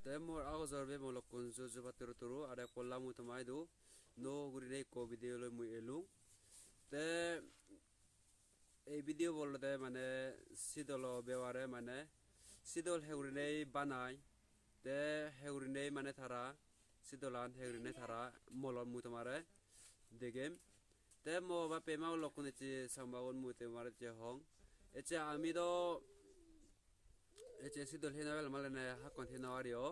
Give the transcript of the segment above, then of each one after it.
Te mor ako zarbe mo lokon zo zo patero turu ada kola mu tamai do no guri nei ko video lo mu elung te এই video বলতে মানে শীতল ব্যবহারে মানে শীতল হেগুরিনেই বানাই তে হেগুরিনেই মানে তারা শীতলান হেগুরিনে তারা মলন মুই তোমারে দেখেম তে মো বা পেমাও লক্ষণ এচে সাংবাগন মুই তোমারে যে হং এচে আমি তো এচে শীতল হেনাবেল মালে হাকন হেনাওয়ারিও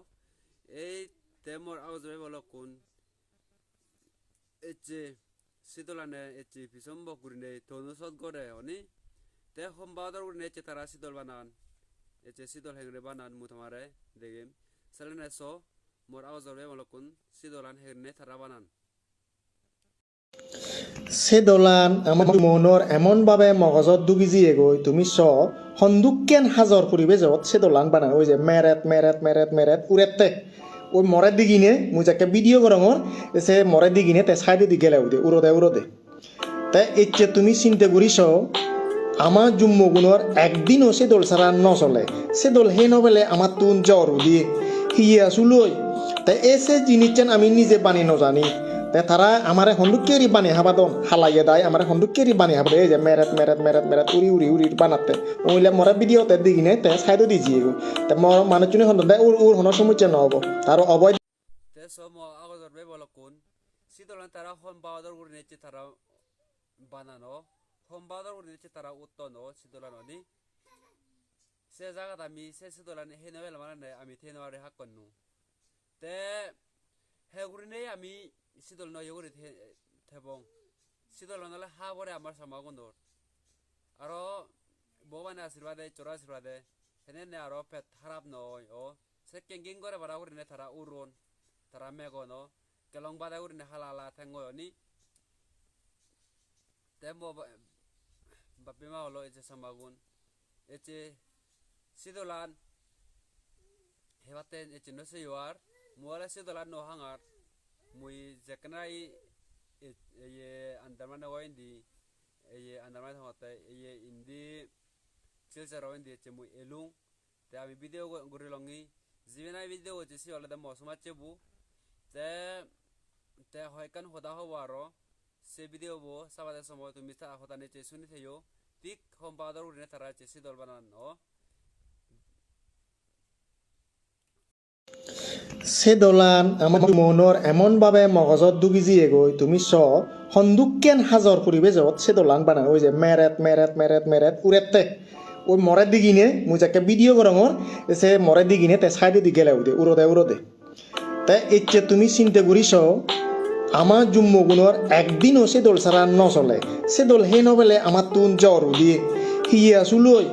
এই তে মোর আওজবে বলকুন এচে শীতলানে এচে পিছম্ব গুরিনে ধনুসত গড়ে অনি te hombaador urne eche tara sidol banan eche sidol hengre banan mutamare degem selene so mor awzorbe molokun sidolan hengre tara banan সেদলান আমার মনৰ এমন ভাবে মগজত ডুবি যিয়ে গৈ তুমি চ সন্দুকেন হাজৰ পৰিবেশত সেদলান বানান ওই যে মেরেত মেরেত মেরেত মেরেত উড়েতে ওই মরে দিগিনে মুই যাকে ভিডিও করঙর এসে মরে দিগিনে তে সাইডে দি গেলে উদে উড়োদে তে এচ্ছে তুমি চিন্তা করিস আমার জুম্মগুণর একদিনও সে দোল ছাড়া নচলে সে দোল হে নবেলে আমার তুন জ্বর দিয়ে হিয়ে আসুলই তাই এসে জিনিসছেন আমি নিজে বানি নজানি তাই তারা আমার হন্দুকেরি বানি হাবাদন হালাইয়ে দেয় আমার হন্দুকেরি বানি হাবাদ এই যে মেরেত মেরেত মেরেত মেরেত উড়ি উড়ি উড়ি বানাতে ওইলে মরা ভিডিও তে দিগি নে তে সাইডও দি জিয়ে গো তে মর মানুষজনে হন্দ দেয় উর হন সমুচে নহব তার অবৈধ te so mo awzorbe molokun sidolan tara hombaador urne eche tara banano hombaador urne eche tara uttono sidolan oni se জায়গাত আমি সে সিদলান হেনাবেল মানে আমি থেনাওয়ারে হাকন্নু তে হেগুরিনেই আমি শীতল নয় এগুরি থেবং শীতল নলে হা পরে আমার সমাগন্দর আরো ভগবানের আশীর্বাদে চোরা আশীর্বাদে হেনে নে আরো পেট খারাপ নয় ও সে কেঙ্গিং করে বাড়া করিনে তারা উরন তারা মেগন কেলং বাদা করিনে হালালা ঠেঙ্গয়নি তে বাপিমা হলো এচে সমাগুন এচে শীতলান হেবাতে এচে নসে ইওয়ার মুয়ালে শীতলান no hangar muy jekanai ye andaman oindi ye andaman hote ye indi silsar oindi che muy elung te ami video gorilongi jibenai video che si olada mosuma chebu te hoikan hoda howaro se video bo sabade somo tumi ta hotane che suni theyo tik hompador urine tara che sidol banan o সেদলান আমার মনৰ এমন ভাবে মগজত ডুবি যিয়ে গৈ তুমি চ সন্দুকেন হাজৰ পৰিবেশত সেদলান বানান ওই যে মেরেত মেরেত মেরেত মেরেত উড়েতে ওই মরে দিগিনে মুই যাকে ভিডিও করঙর এসে মরে দিগিনে তে সাইডে দি গেলে উদে উড়োদে তে এচ্ছে তুমি চিন্তা করিস আমার জুম্মগুণর একদিনও সে দোল ছাড়া নচলে সে দোল হে নবেলে আমার তুন জ্বর দিয়ে হিয়ে আসুলই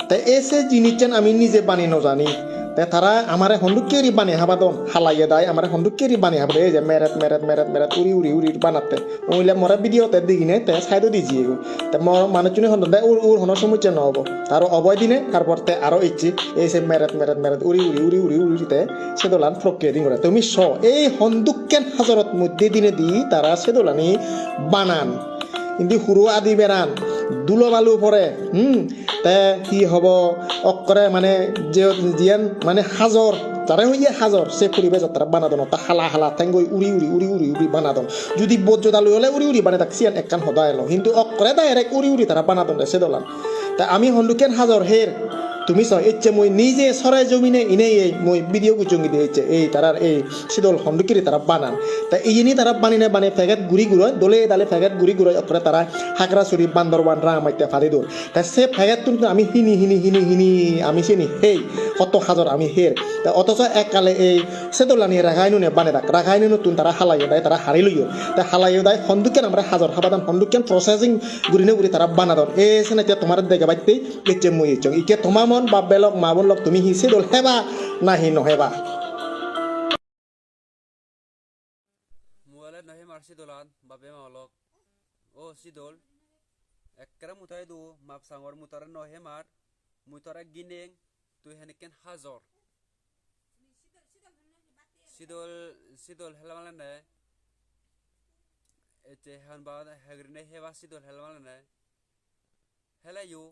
তাই এসে জিনিসছেন আমি নিজে বানি নজানি তাই তারা আমার হন্দুকেরি বানি হাবাদন হালাইয়ে দেয় আমার হন্দুকেরি বানি হাবাদ এই যে মেরেত মেরেত মেরেত মেরেত উড়ি উড়ি উড়ি বানাতে ওইলে মরা ভিডিও তে দিগিনে তে সাইডও দি জিয়ে গো তে মর মানুষজনে হন্দ দেয় উর হন সমুচে নহব তার অবয় দিনে তারপর তে আরো ইচ্ছি এই সে মেরেত মেরেত মেরেত উড়ি উড়ি উড়ি উড়ি উড়িতে সেদোলান প্রক্রিয়া দিন করে তুমি স এই হন্দুকেন হাজরত মধ্যে দিনে দি তারা সেদোলানি বানান কিন্তু হুরু আদি বেড়ান দুলো বালু পরে তে কি হব অকরে মানে যে জিয়ান মানে হাজর তারা হইয়া হাজর সে পরিবেশ তারা বানাদন তা হালা হালা ঠেঙ্গই উড়ি উড়ি উড়ি উড়ি উড়ি বানাদন যদি বজ্রদালু হলে উড়ি উড়ি বানে তাক সিয়ান একখান সদায় এলো কিন্তু অকরে ডাইরেক্ট উড়ি উড়ি তারা বানাদন সে দলান তা আমি হন্দুকেন হাজর হের তুমি চ এচ্ছে মই নিজে সরাই জমিনে ইনেই এই মই ভিডিও কুচঙ্গি দিয়েছে এই তারার এই শীতল হন্দুকিরি তারা বানান তা এই জিনিস তারা বানিনে বানে ফেগেত গুড়ি গুড়োয় দলে দালে ফেগেত গুড়ি গুড়োয় অপরে তারা হাকড়াছড়ি বান্দরবান রামাইতে ফালি দৌড় তা সে ফেগেত কিন্তু আমি হিনি হিনি হিনি হিনি আমি চিনি হেই কত হাজর আমি হের তা অথচ এককালে এই সেদলানি রাখাইনু নে বানে রাখ রাখাইনু নতুন তারা হালাইয়ে দেয় তারা হারি লইও তা হালাইয়ে দেয় হন্দুকেন আমরা হাজর হাবাদান হন্দুকেন প্রসেসিং গুড়িনে গুড়ি তারা বানাদন এ সেনে তোমার দেখে বাইতে এচ্ছে মই ইচ্ছং ইকে তোমার মন বাপ বেলক মা বোন লক তুমি হি সেদল হেবা না হি নহেবা মুয়ালে নহে মার সিদলান বাবে মালক ও সিদল একরা মুতাই দু মাপ সাঙ্গর মুতারে নহে মার মুতারে গিনেং তুই হেনেকেন হাজর সিদল সিদল হেলামালে এতে হান বা হেগরিনে হেবা সিদল হেলামালে হেলায়ু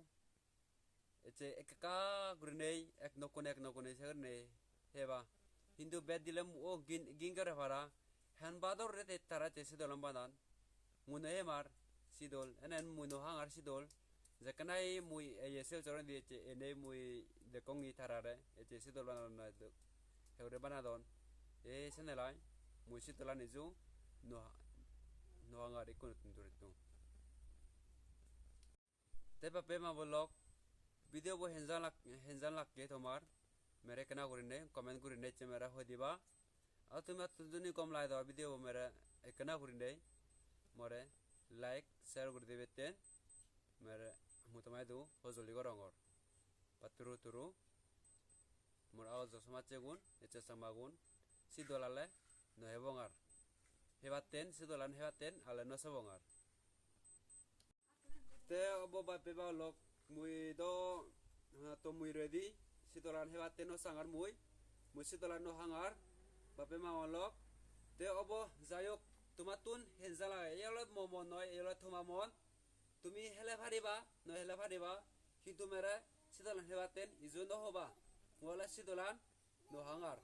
eche ekka gurnei ek nokone seगर्ने हेबा Hindu bed dilem o gingar para han bador re tara te sidolan banan muno hemar sidol enen muno hangar sidol jakanai mui yesel choran di che enei mui de kongi tarare che sidol banan na heure banadon senelai mui sidolan izu no hangar ikun tunduritu te pape ma bolok video bo henjan lak ke tomar mere kana gurine comment gurine che mera hodiba আর তুমি যদি কম লাই দাও video মেরে একনা করি দেই মরে like share করে দেবে তেন মেরে মুতমাই দু হজলি গরঙ্গর পাতুরু তুরু মোর আওয়াজ সমাজে গুণ এচে সামাগুন সিদলালে নহেবঙ্গার হেবাতেন সিদলান হেবাতেন আলে নসবঙ্গার তে অবো বাপে বা লক মুই দ তো মুই রেডি সিদলান হেবাতেন নো সাঙ্গার মুই সিদলান নো হাঙ্গার bape mawalok te obo jayok tumatun henjala elot momon noy elot thumamon tumi hele phariba no hele phariba kintu mere sidolan hebaten ijo no hoba wala sidolan no hangar